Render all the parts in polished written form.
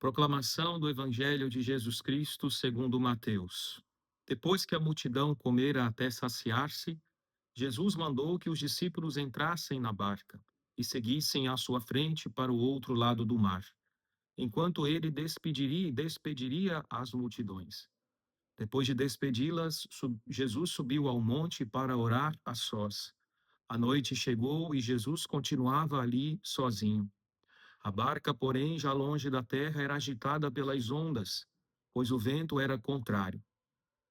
Proclamação do Evangelho de Jesus Cristo segundo Mateus. Depois que a multidão comera até saciar-se, Jesus mandou que os discípulos entrassem na barca e seguissem à sua frente para o outro lado do mar, enquanto ele despediria as multidões. Depois de despedi-las, Jesus subiu ao monte para orar a sós. A noite chegou e Jesus continuava ali sozinho. A barca, porém, já longe da terra, era agitada pelas ondas, pois o vento era contrário.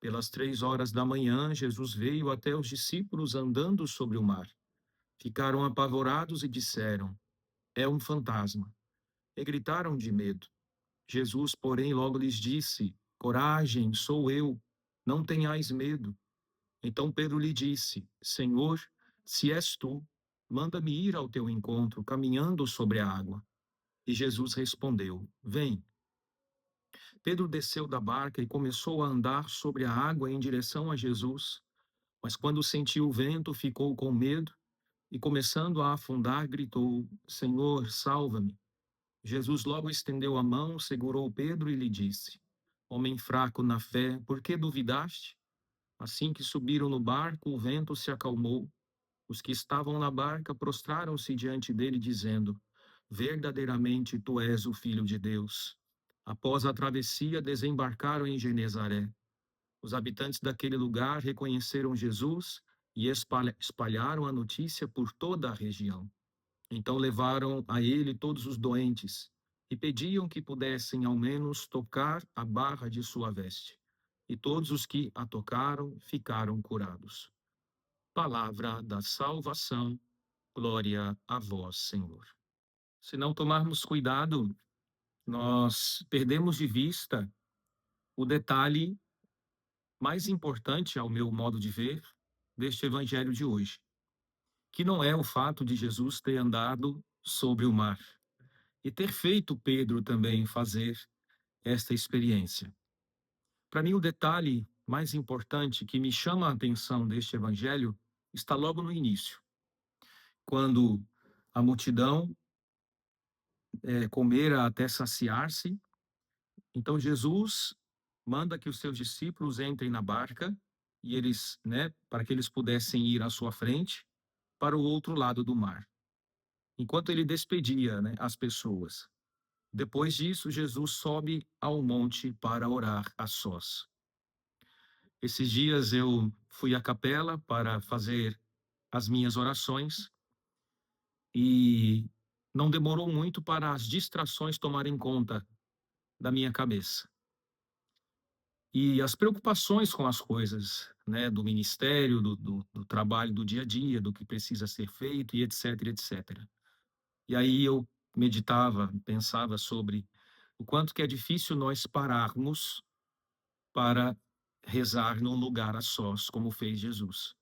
Pelas 3 horas da manhã, Jesus veio até os discípulos andando sobre o mar. Ficaram apavorados e disseram: É um fantasma. E gritaram de medo. Jesus, porém, logo lhes disse: Coragem, sou eu, não tenhais medo. Então Pedro lhe disse: Senhor, se és tu, manda-me ir ao teu encontro, caminhando sobre a água. E Jesus respondeu: Vem. Pedro desceu da barca e começou a andar sobre a água em direção a Jesus. Mas quando sentiu o vento, ficou com medo e, começando a afundar, gritou: Senhor, salva-me. Jesus logo estendeu a mão, segurou Pedro e lhe disse: Homem fraco na fé, por que duvidaste? Assim que subiram no barco, o vento se acalmou. Os que estavam na barca prostraram-se diante dele, dizendo: Verdadeiramente tu és o Filho de Deus. Após a travessia, desembarcaram em Genezaré. Os habitantes daquele lugar reconheceram Jesus e espalharam a notícia por toda a região. Então levaram a ele todos os doentes e pediam que pudessem ao menos tocar a barra de sua veste. E todos os que a tocaram ficaram curados. Palavra da salvação. Glória a vós, Senhor. Se não tomarmos cuidado, nós perdemos de vista o detalhe mais importante, ao meu modo de ver, deste evangelho de hoje, que não é o fato de Jesus ter andado sobre o mar e ter feito Pedro também fazer esta experiência. Para mim, o detalhe mais importante que me chama a atenção deste evangelho está logo no início, quando a multidão comera até saciar-se. Então Jesus manda que os seus discípulos entrem na barca e eles, para que eles pudessem ir à sua frente para o outro lado do mar, enquanto ele despedia, as pessoas. Depois disso, Jesus sobe ao monte para orar a sós. Esses dias eu fui à capela para fazer as minhas orações e não demorou muito para as distrações tomarem conta da minha cabeça. E as preocupações com as coisas, do ministério, do trabalho do dia a dia, do que precisa ser feito, e etc, etc. E aí eu meditava, pensava sobre o quanto que é difícil nós pararmos para rezar num lugar a sós, como fez Jesus.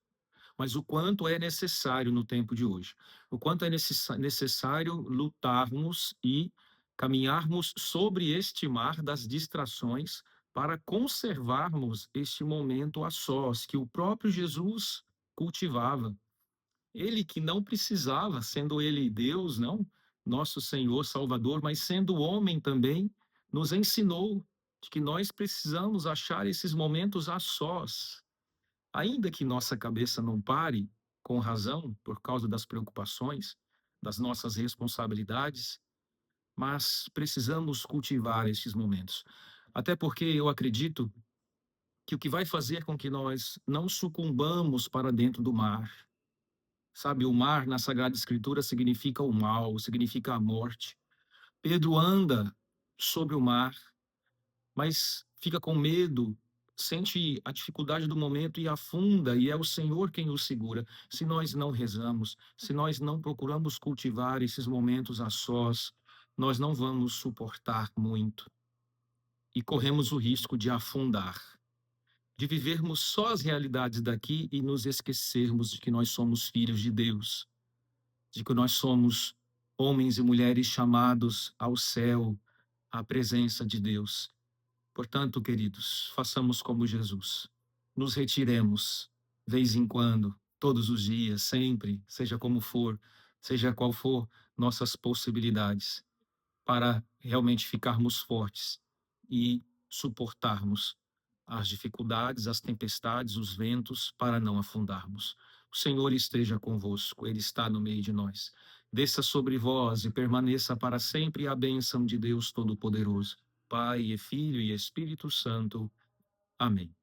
Mas o quanto é necessário no tempo de hoje. O quanto é necessário lutarmos e caminharmos sobre este mar das distrações para conservarmos este momento a sós, que o próprio Jesus cultivava. Ele que não precisava, sendo ele Deus, não, nosso Senhor Salvador, mas sendo homem também, nos ensinou de que nós precisamos achar esses momentos a sós, ainda que nossa cabeça não pare, com razão, por causa das preocupações, das nossas responsabilidades, mas precisamos cultivar esses momentos. Até porque eu acredito que o que vai fazer com que nós não sucumbamos para dentro do mar, sabe, o mar na Sagrada Escritura significa o mal, significa a morte. Pedro anda sobre o mar, mas fica com medo, sente a dificuldade do momento e afunda, e é o Senhor quem o segura. Se nós não rezamos, se nós não procuramos cultivar esses momentos a sós, nós não vamos suportar muito e corremos o risco de afundar, de vivermos só as realidades daqui e nos esquecermos de que nós somos filhos de Deus, de que nós somos homens e mulheres chamados ao céu, à presença de Deus. Portanto, queridos, façamos como Jesus. Nos retiremos, vez em quando, todos os dias, sempre, seja como for, seja qual for nossas possibilidades. para realmente ficarmos fortes e suportarmos as dificuldades, as tempestades, os ventos, para não afundarmos. O Senhor esteja convosco, Ele está no meio de nós. Desça sobre vós e permaneça para sempre a bênção de Deus Todo-Poderoso, Pai e Filho e Espírito Santo. Amém.